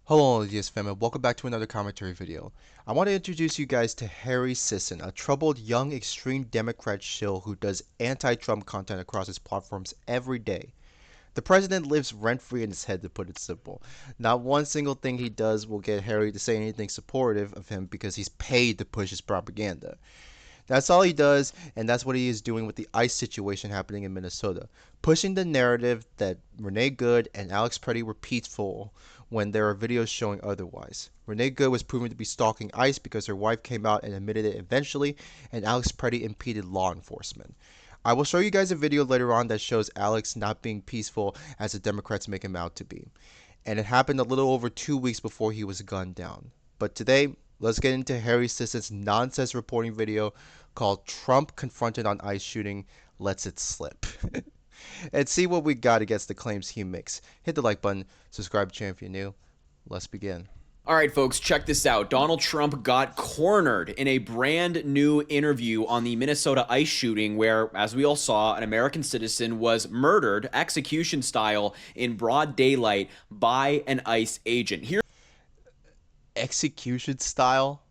Hello, yes fam, and welcome back to another commentary video. I want to introduce you guys to Harry Sisson, a troubled young extreme Democrat shill who does anti-Trump content across his platforms every day. The president lives rent-free in his head, to put it simple. Not one single thing he does will get Harry to say anything supportive of him because he's paid to push his propaganda. That's all he does, and that's what he is doing with the ICE situation happening in Minnesota, pushing the narrative that Renee Good and Alex Preddy were peaceful when there are videos showing otherwise. Renee Good was proven to be stalking ICE because her wife came out and admitted it eventually, and Alex Preddy impeded law enforcement. I will show you guys a video later on that shows Alex not being peaceful as the Democrats make him out to be. And it happened a little over 2 weeks before he was gunned down. But today, let's get into Harry Sisson's nonsense reporting video called Trump Confronted on ICE Shooting Lets It Slip. And see what we got against the claims he makes. Hit the like button, subscribe to the channel if you're new. Let's begin. All right, folks, check this out. Donald Trump got cornered in a brand new interview on the Minnesota ICE shooting where, as we all saw, an American citizen was murdered, execution style, in broad daylight by an ICE agent. Here Execution style?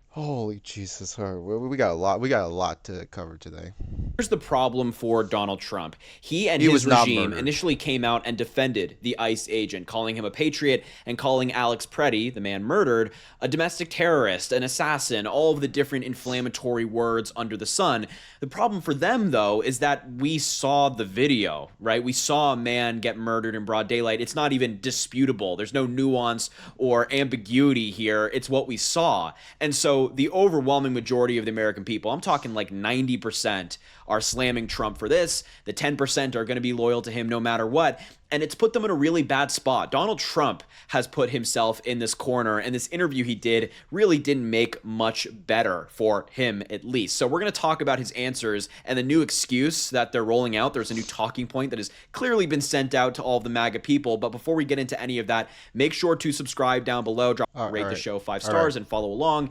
Holy Jesus, we got a lot. We got a lot to cover today. Here's the problem for Donald Trump. He and He his was not regime murdered. initially came out and defended the ICE agent, calling him a patriot and calling Alex Preddy, the man murdered, a domestic terrorist, an assassin, all of the different inflammatory words under the sun. The problem for them, though, is that we saw the video, right? We saw a man get murdered in broad daylight. It's not even disputable. There's no nuance or ambiguity here. It's what we saw. And so the overwhelming majority of the American people, I'm talking like 90%, are slamming Trump for this. The 10% are going to be loyal to him no matter what. And it's put them in a really bad spot. Donald Trump has put himself in this corner, and this interview he did really didn't make much better for him, at least. So we're going to talk about his answers and the new excuse that they're rolling out. There's a new talking point that has clearly been sent out to all of the MAGA people. But before we get into any of that, make sure to subscribe down below, rate the show 5 stars, and follow along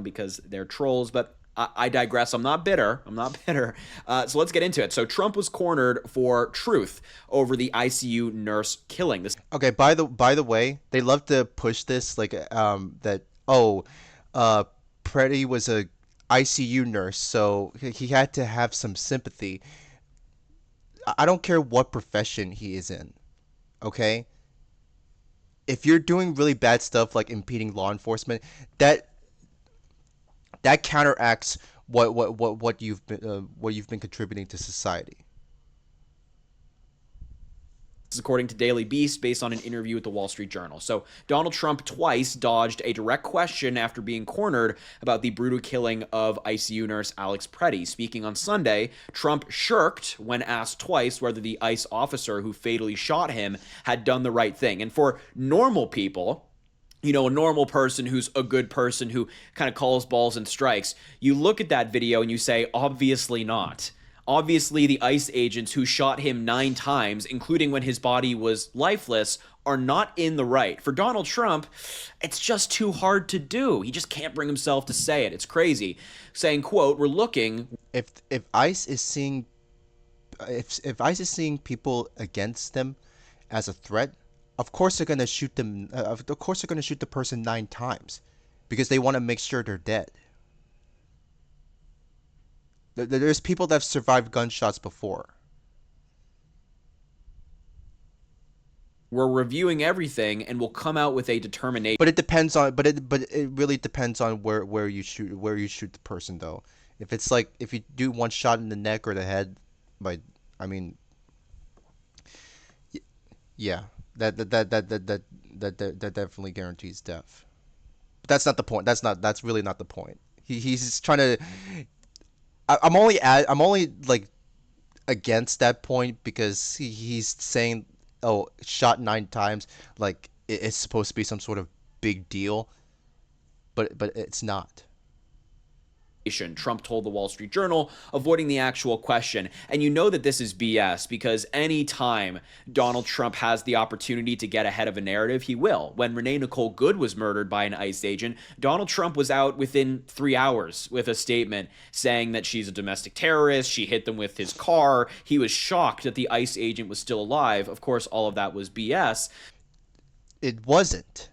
because they're trolls. But I digress. I'm not bitter. So let's get into it. So Trump was cornered for truth over the ICU nurse killing. Okay. By the way, they love to push this like Preddy was a ICU nurse, so he had to have some sympathy. I don't care what profession he is in. Okay. If you're doing really bad stuff like impeding law enforcement, that counteracts what you've been contributing to society. This is according to Daily Beast, based on an interview with the Wall Street Journal. So Donald Trump twice dodged a direct question after being cornered about the brutal killing of ICU nurse Alex Preddy. Speaking on Sunday, Trump shirked when asked twice whether the ICE officer who fatally shot him had done the right thing. And for normal people, a normal person who's a good person who kind of calls balls and strikes, you look at that video and you say, obviously not. Obviously, the ICE agents who shot him 9 times, including when his body was lifeless, are not in the right. For Donald Trump, it's just too hard to do. He just can't bring himself to say it. It's crazy. Saying, quote, we're looking. If ICE is seeing if ICE is seeing people against them as a threat, of course they're gonna shoot them. Of course they're gonna shoot the person 9 times, because they want to make sure they're dead. There's people that have survived gunshots before. We're reviewing everything and we'll come out with a determination. But it depends on. But it really depends on where you shoot the person though. If it's like if you do one shot in the neck or the head, I mean, yeah, that definitely guarantees death. But that's not the point. That's really not the point. He's trying to. I'm only like against that point because he's saying, oh, shot 9 times, like it's supposed to be some sort of big deal, but it's not. Trump told the Wall Street Journal, avoiding the actual question. And you know that this is BS because anytime Donald Trump has the opportunity to get ahead of a narrative, he will. When Renee Nicole Good was murdered by an ICE agent, Donald Trump was out within 3 hours with a statement saying that she's a domestic terrorist. She hit them with his car. He was shocked that the ICE agent was still alive. Of course, all of that was BS. It wasn't.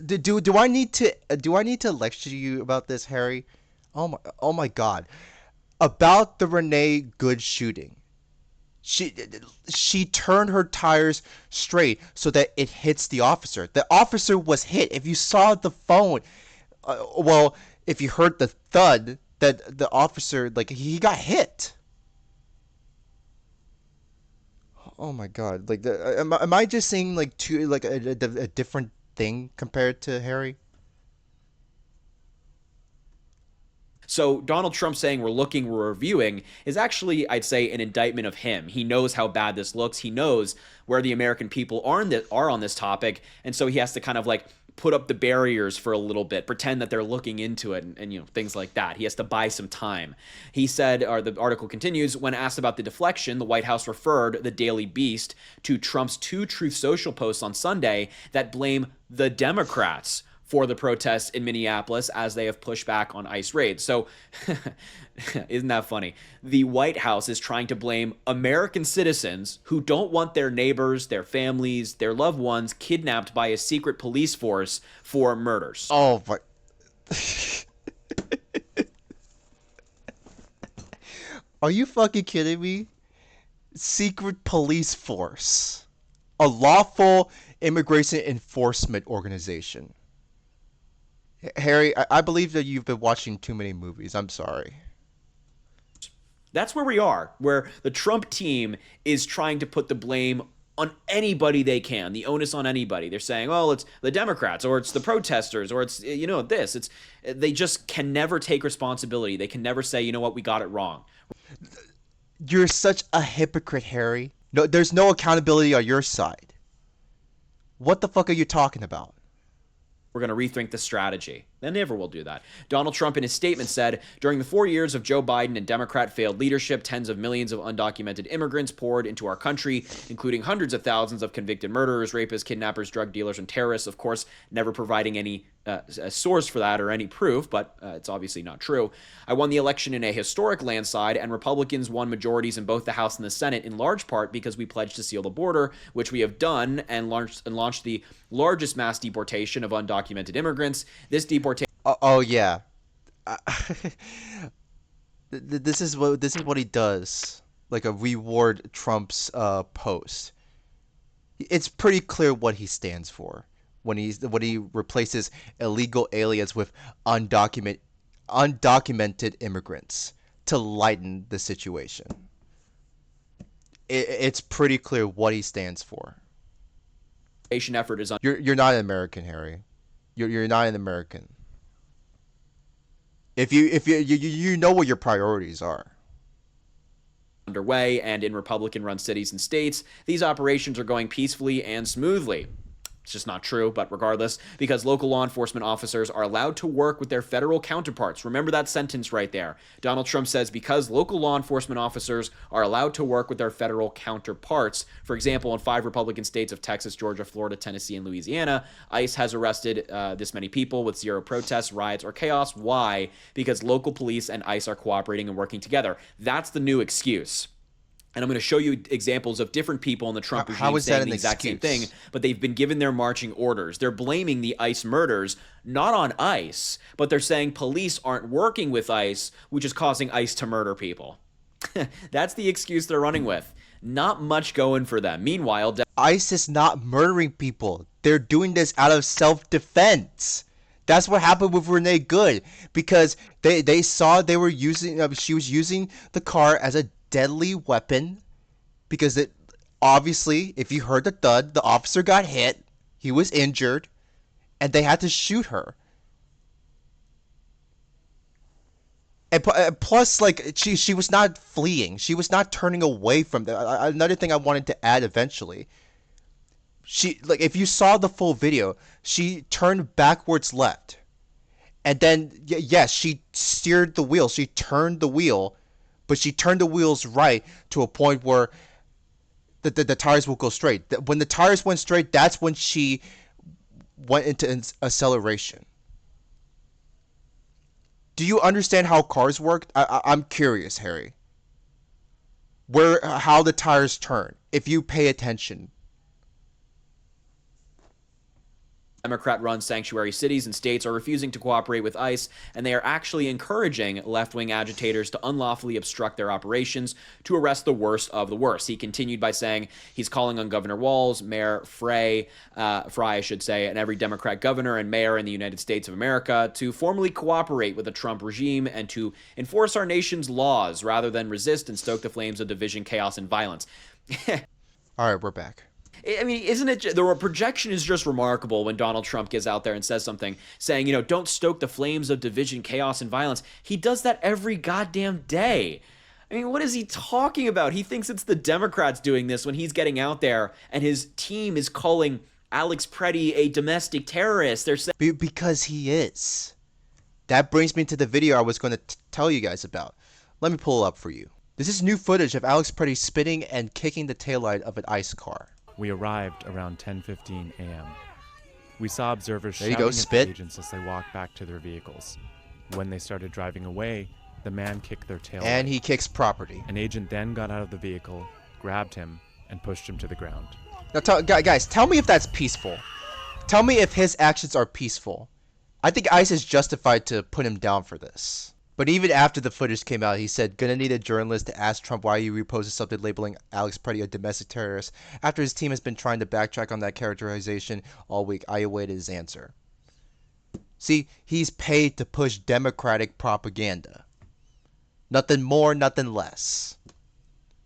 Do I need to lecture you about this, Harry? Oh my God. About the Renee Good shooting. She she turned her tires straight so that it hits the officer. The officer was hit. If you saw the phone, well, if you heard the thud, that the officer, like, he got hit. Oh my God! Like, am I just saying like two, like a different thing compared to Harry? So Donald Trump saying we're looking, we're reviewing is actually, I'd say, an indictment of him. He knows how bad this looks. He knows where the American people are on this topic, and so he has to kind of like put up the barriers for a little bit, pretend that they're looking into it, and things like that. He has to buy some time. He said, or the article continues, when asked about the deflection, the White House referred the Daily Beast to Trump's two Truth Social posts on Sunday that blame the Democrats for the protests in Minneapolis as they have pushed back on ICE raids. So, isn't that funny? The White House is trying to blame American citizens who don't want their neighbors, their families, their loved ones kidnapped by a secret police force for murders. Oh my! Are you fucking kidding me? Secret police force, a lawful immigration enforcement organization. Harry, I believe that you've been watching too many movies. I'm sorry. That's where we are, where the Trump team is trying to put the blame on anybody they can, the onus on anybody. They're saying, "Oh, it's the Democrats, or it's the protesters, or it's this." It's they just can never take responsibility. They can never say, "You know what, we got it wrong." You're such a hypocrite, Harry. No, there's no accountability on your side. What the fuck are you talking about? We're going to rethink the strategy. They never will do that. Donald Trump, in his statement, said, during the 4 years of Joe Biden and Democrat failed leadership, tens of millions of undocumented immigrants poured into our country, including hundreds of thousands of convicted murderers, rapists, kidnappers, drug dealers, and terrorists. Of course, never providing any a source for that or any proof, but it's obviously not true. I won the election in a historic landslide, and Republicans won majorities in both the House and the Senate, in large part because we pledged to seal the border, which we have done, and launched the largest mass deportation of undocumented immigrants. This deportation. Oh yeah. Uh, this is what he does. Like a reward Trump's post. It's pretty clear what he stands for when he replaces illegal aliens with undocumented immigrants to lighten the situation. It's pretty clear what he stands for. Effort is You're not an American, Harry. You're not an American. If you know what your priorities are. underway, and in Republican-run cities and states, these operations are going peacefully and smoothly. It's just not true, but regardless, because local law enforcement officers are allowed to work with their federal counterparts. Remember that sentence right there. Donald Trump says because local law enforcement officers are allowed to work with their federal counterparts. For example, in 5 Republican states of Texas, Georgia, Florida, Tennessee, and Louisiana, ICE has arrested this many people with 0 protests, riots, or chaos. Why? Because local police and ICE are cooperating and working together. That's the new excuse. And I'm going to show you examples of different people in the Trump regime saying the exact same thing, but they've been given their marching orders. They're blaming the ICE murders not on ICE, but they're saying police aren't working with ICE, which is causing ICE to murder people. That's the excuse they're running with. Not much going for them. Meanwhile, ICE is not murdering people. They're doing this out of self-defense. That's what happened with Renee Good, because they saw they were using she was using the car as a deadly weapon, because it obviously, if you heard the thud, the officer got hit, he was injured, and they had to shoot her. And plus, like, she was not fleeing, she was not turning away from the. Another thing I wanted to add eventually, she, like, if you saw the full video, she turned backwards left, And then, yes, she steered the wheel. She turned the wheel, but she turned the wheels right to a point where the tires will go straight. When the tires went straight, that's when she went into acceleration. Do you understand how cars work? I'm curious, Harry. How the tires turn, if you pay attention. Democrat-run sanctuary cities and states are refusing to cooperate with ICE, and they are actually encouraging left-wing agitators to unlawfully obstruct their operations to arrest the worst of the worst. He continued by saying he's calling on Governor Walz, Mayor Frey, I should say, and every Democrat governor and mayor in the United States of America to formally cooperate with the Trump regime and to enforce our nation's laws rather than resist and stoke the flames of division, chaos, and violence. All right, we're back. I mean, isn't it? The projection is just remarkable when Donald Trump gets out there and says something, saying, don't stoke the flames of division, chaos, and violence. He does that every goddamn day. I mean, what is he talking about? He thinks it's the Democrats doing this when he's getting out there and his team is calling Alex Preddy a domestic terrorist. They're saying because he is. That brings me to the video I was going to tell you guys about. Let me pull it up for you. This is new footage of Alex Preddy spitting and kicking the taillight of an ICE car. We arrived around 10:15 a.m. We saw observers There you shouting go, at spit. the agents as they walked back to their vehicles. When they started driving away, the man kicked their tail. And he kicks property. An agent then got out of the vehicle, grabbed him, and pushed him to the ground. Now, guys, tell me if that's peaceful. Tell me if his actions are peaceful. I think ICE is justified to put him down for this. But even after the footage came out, he said, gonna need a journalist to ask Trump why he reposted something labeling Alex Preddy a domestic terrorist. After his team has been trying to backtrack on that characterization all week, I awaited his answer. See, he's paid to push Democratic propaganda. Nothing more, nothing less.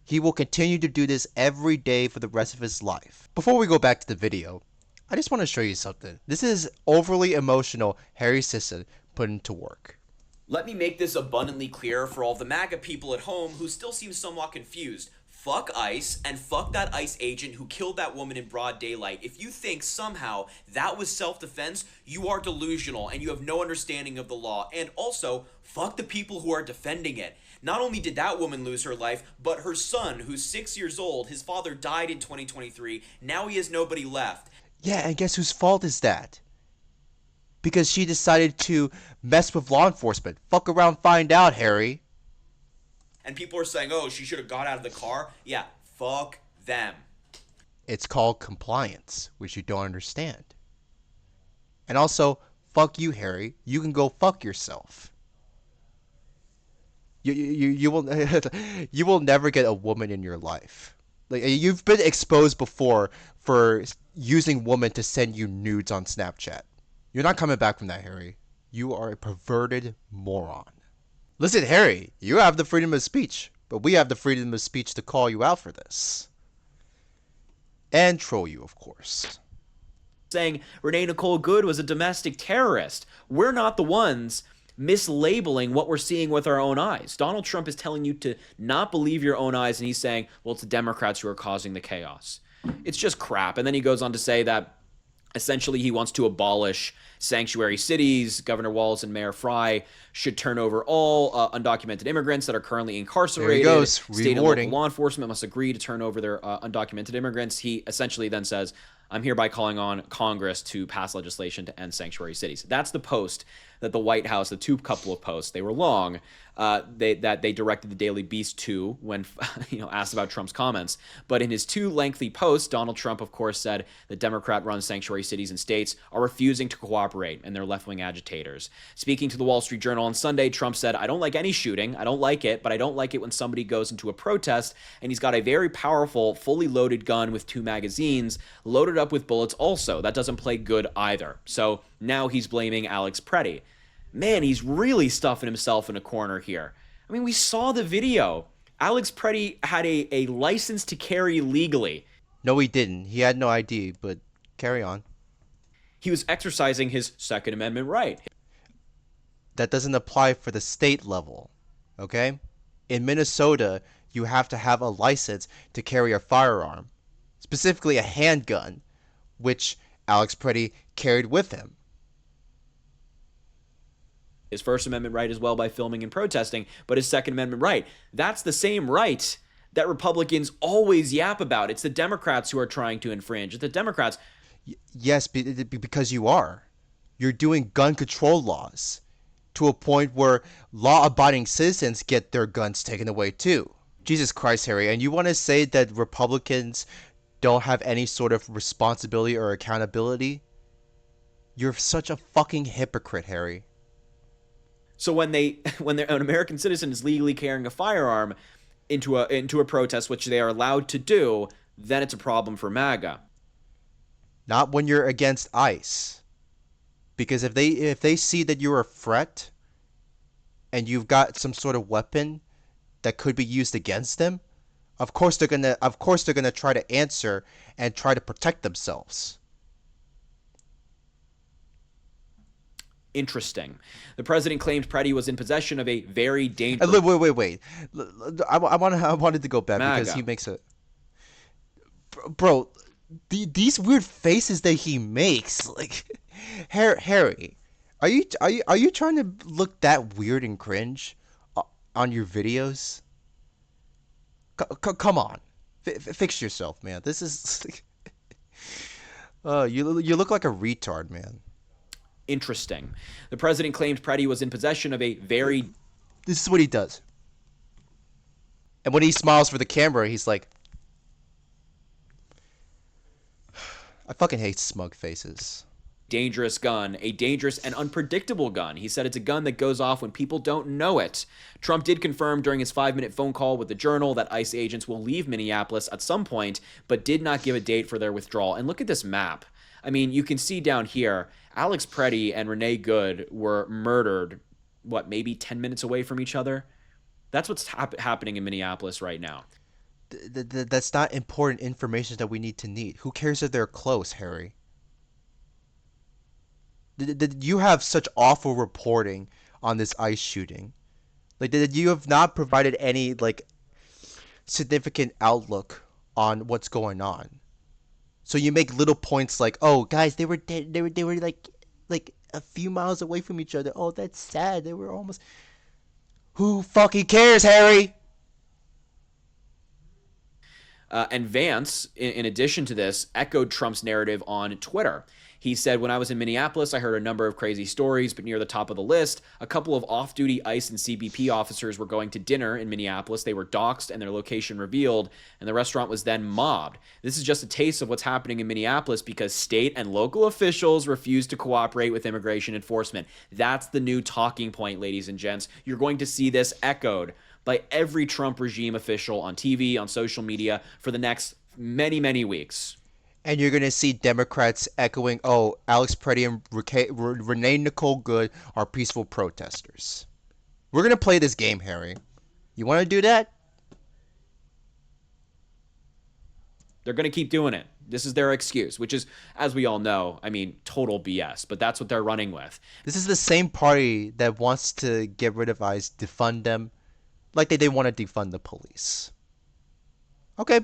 He will continue to do this every day for the rest of his life. Before we go back to the video, I just want to show you something. This is overly emotional Harry Sisson put into work. Let me make this abundantly clear for all the MAGA people at home who still seem somewhat confused. Fuck ICE, and fuck that ICE agent who killed that woman in broad daylight. If you think somehow that was self-defense, you are delusional and you have no understanding of the law. And also, fuck the people who are defending it. Not only did that woman lose her life, but her son, who's 6 years old, his father died in 2023, now he has nobody left. Yeah, and guess whose fault is that? Because she decided to mess with law enforcement. Fuck around, find out, Harry. And people are saying, oh, she should have got out of the car. Yeah, fuck them. It's called compliance, which you don't understand. And also, fuck you, Harry. You can go fuck yourself. You will you will never get a woman in your life. Like, you've been exposed before for using women to send you nudes on Snapchat. You're not coming back from that, Harry. You are a perverted moron. Listen, Harry, you have the freedom of speech, but we have the freedom of speech to call you out for this. And troll you, of course. Saying Renee Nicole Good was a domestic terrorist. We're not the ones mislabeling what we're seeing with our own eyes. Donald Trump is telling you to not believe your own eyes, and he's saying, well, it's the Democrats who are causing the chaos. It's just crap. And then he goes on to say that essentially he wants to abolish sanctuary cities. Governor Walz and Mayor Frey should turn over all undocumented immigrants that are currently incarcerated. There he goes, State and local law enforcement must agree to turn over their undocumented immigrants. He essentially then says, I'm hereby calling on Congress to pass legislation to end sanctuary cities. That's the post that the White House, the couple of posts, they were long, that they directed the Daily Beast to when asked about Trump's comments. But in his two lengthy posts, Donald Trump, of course, said that Democrat-run sanctuary cities and states are refusing to cooperate, and they're left-wing agitators. Speaking to the Wall Street Journal on Sunday, Trump said, I don't like any shooting. I don't like it, but I don't like it when somebody goes into a protest and he's got a very powerful, fully loaded gun with 2 magazines, loaded up with bullets also. That doesn't play good either. So now he's blaming Alex Preddy. Man, he's really stuffing himself in a corner here. I mean, we saw the video. Alex Preddy had a license to carry legally. No, he didn't. He had no ID, but carry on. He was exercising his Second Amendment right. That doesn't apply for the state level, okay? In Minnesota, you have to have a license to carry a firearm, specifically a handgun, which Alex Preddy carried with him. his First Amendment right as well by filming and protesting, but his Second Amendment right. That's the same right that Republicans always yap about. It's the Democrats who are trying to infringe. It's the Democrats. Yes, because you are. You're doing gun control laws to a point where law-abiding citizens get their guns taken away too. Jesus Christ, Harry, and you want to say that Republicans don't have any sort of responsibility or accountability? You're such a fucking hypocrite, Harry. So when an American citizen is legally carrying a firearm into a protest, which they are allowed to do, then it's a problem for MAGA. Not when you're against ICE. Because if they see that you're a threat and you've got some sort of weapon that could be used against them, of course they're gonna try to answer and try to protect themselves. Interesting. The president claimed Preddy was in possession of a very dangerous Wait. I wanted to go back because MAGA. he makes a bro. These weird faces that he makes, like Harry, are you trying to look that weird and cringe on your videos? Come on, fix yourself, man. This is you look like a retard, man. Interesting. The president claimed Preddy was in possession of a very This is what he does, and when he smiles for the camera, he's like, I fucking hate smug faces. dangerous gun, a dangerous and unpredictable gun. He said it's a gun that goes off when people don't know it. Trump did confirm during his 5-minute phone call with the Journal that ICE agents will leave Minneapolis at some point, but did not give a date for their withdrawal. And look at this map. I mean, you can see down here, Alex Preddy and Renee Good were murdered, maybe 10 minutes away from each other? That's what's happening in Minneapolis right now. That's not important information that we need. Who cares if they're close, Harry? You have such awful reporting on this ICE shooting. Like, you have not provided any like significant outlook on what's going on. So you make little points like, "Oh, guys, they were dead. They were like a few miles away from each other. Oh, that's sad. They were almost." Who fucking cares, Harry? And Vance, in addition to this, echoed Trump's narrative on Twitter. He said, when I was in Minneapolis, I heard a number of crazy stories, but near the top of the list, a couple of off-duty ICE and CBP officers were going to dinner in Minneapolis. They were doxxed and their location revealed, and the restaurant was then mobbed. This is just a taste of what's happening in Minneapolis because state and local officials refuse to cooperate with immigration enforcement. That's the new talking point, ladies and gents. You're going to see this echoed by every Trump regime official on TV, on social media for the next many, many weeks. And you're going to see Democrats echoing, oh, Alex Preddy and Renee Nicole Good are peaceful protesters. We're going to play this game, Harry. You want to do that? They're going to keep doing it. This is their excuse, which is, as we all know, I mean, total BS, but that's what they're running with. This is the same party that wants to get rid of ICE, defund them, like they want to defund the police. Okay.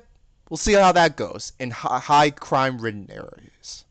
We'll see how that goes in high crime-ridden areas.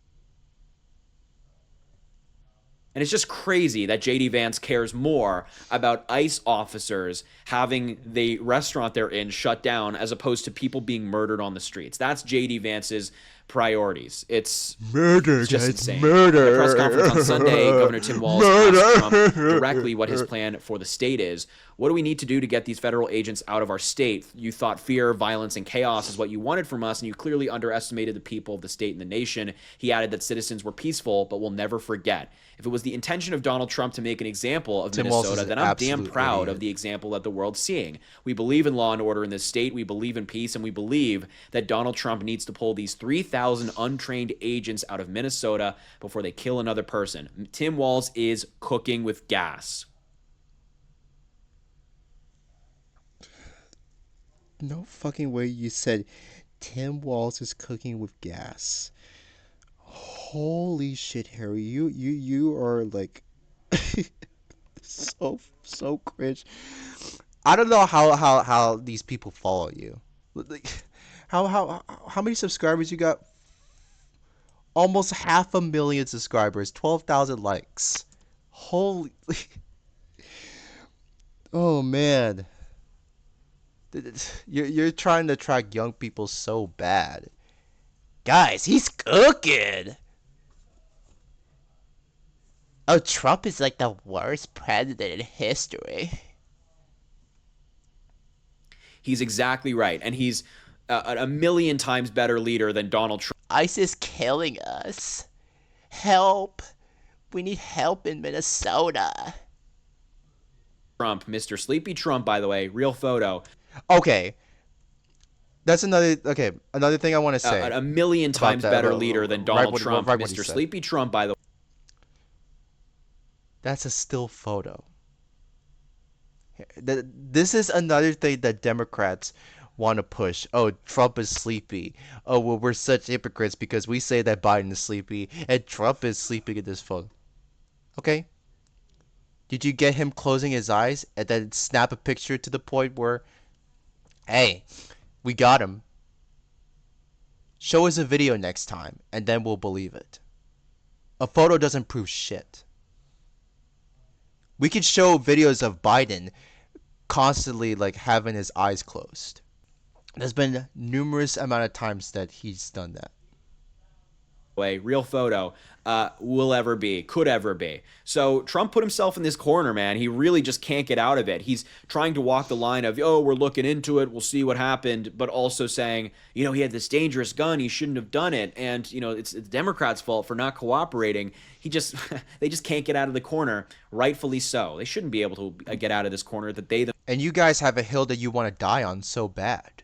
And it's just crazy that J.D. Vance cares more about ICE officers having the restaurant they're in shut down as opposed to people being murdered on the streets. That's J.D. Vance's priorities. It's just insane. Murder. At a press conference on Sunday, Governor Tim Walz asked Trump directly what his plan for the state is. What do we need to do to get these federal agents out of our state? You thought fear, violence, and chaos is what you wanted from us, and you clearly underestimated the people of the state and the nation. He added that citizens were peaceful, but will never forget. If it was the intention of Donald Trump to make an example of Minnesota, then I'm damn proud of the example that the world's seeing. We believe in law and order in this state. We believe in peace, and we believe that Donald Trump needs to pull these 3,000 untrained agents out of Minnesota before they kill another person. Tim Walz is cooking with gas. No fucking way you said Tim Walz is cooking with gas. Holy shit, Harry. You are like so cringe. I don't know how these people follow you. Like, how many subscribers you got? Almost 500,000 subscribers, 12,000 likes. Holy Oh man, you're trying to attract young people so bad. Guys, he's cooking. Oh, Trump is like the worst president in history. He's exactly right, and he's a million times better leader than Donald ICE is killing us. Help. We need help in Minnesota. Trump, Mr. Sleepy Trump, by the way, real photo. Okay, that's another thing I want to say A million about times that. better leader than Donald Trump, Right what he Mr. said. Sleepy Trump, by the way. That's a still photo. This is another thing that Democrats want to push. Oh, Trump is sleepy. Oh, well, we're such hypocrites because we say that Biden is sleepy and Trump is sleeping in this photo. Okay. Did you get him closing his eyes and then snap a picture to the point where, hey, we got him. Show us a video next time and then we'll believe it. A photo doesn't prove shit. We could show videos of Biden constantly like having his eyes closed. There's been numerous amount of times that he's done that. Way, real photo, will ever be, could ever be. So Trump put himself in this corner, man. He really just can't get out of it. He's trying to walk the line of, oh, we're looking into it, we'll see what happened, but also saying, he had this dangerous gun, he shouldn't have done it, and it's the Democrats' fault for not cooperating. They just can't get out of the corner, rightfully so. They shouldn't be able to get out of this corner that they And you guys have a hill that you want to die on so bad.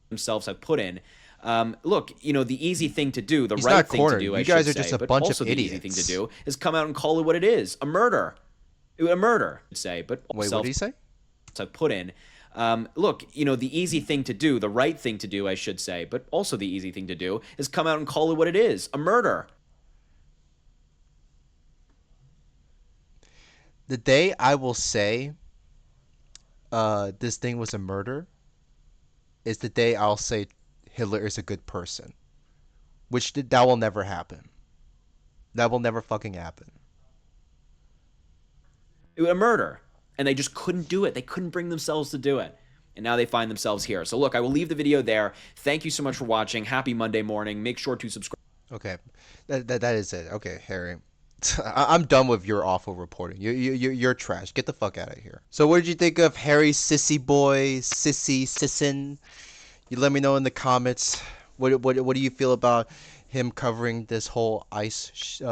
themselves have put in. Look, the easy thing to do, the He's right not thing to cornered. do, You I guys should are just say, a but bunch of also the easy thing to idiots. do is come out and call it what it is, a murder. A murder, I'd say, but Wait, what did he say? to put in. Look, the easy thing to do, the right thing to do, I should say, but also the easy thing to do is come out and call it what it is, a murder. The day I will say this thing was a murder is the day I'll say Hitler is a good person. That will never happen. That will never fucking happen. A murder. And they just couldn't do it. They couldn't bring themselves to do it. And now they find themselves here. So look, I will leave the video there. Thank you so much for watching. Happy Monday morning. Make sure to subscribe. Okay, that is it. Okay, Harry. I'm done with your awful reporting. You're trash. Get the fuck out of here. So what did you think of Harry Sissy Boy, Sisson? You let me know in the comments. What do you feel about him covering this whole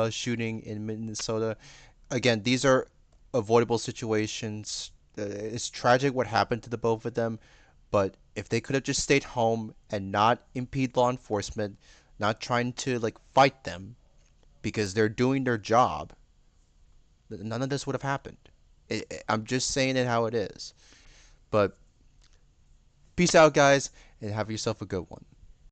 shooting in Minnesota? Again, these are avoidable situations. It's tragic what happened to the both of them, but if they could have just stayed home and not impede law enforcement, not trying to like fight them because they're doing their job, none of this would have happened. I'm just saying it how it is. But peace out, guys, and have yourself a good one.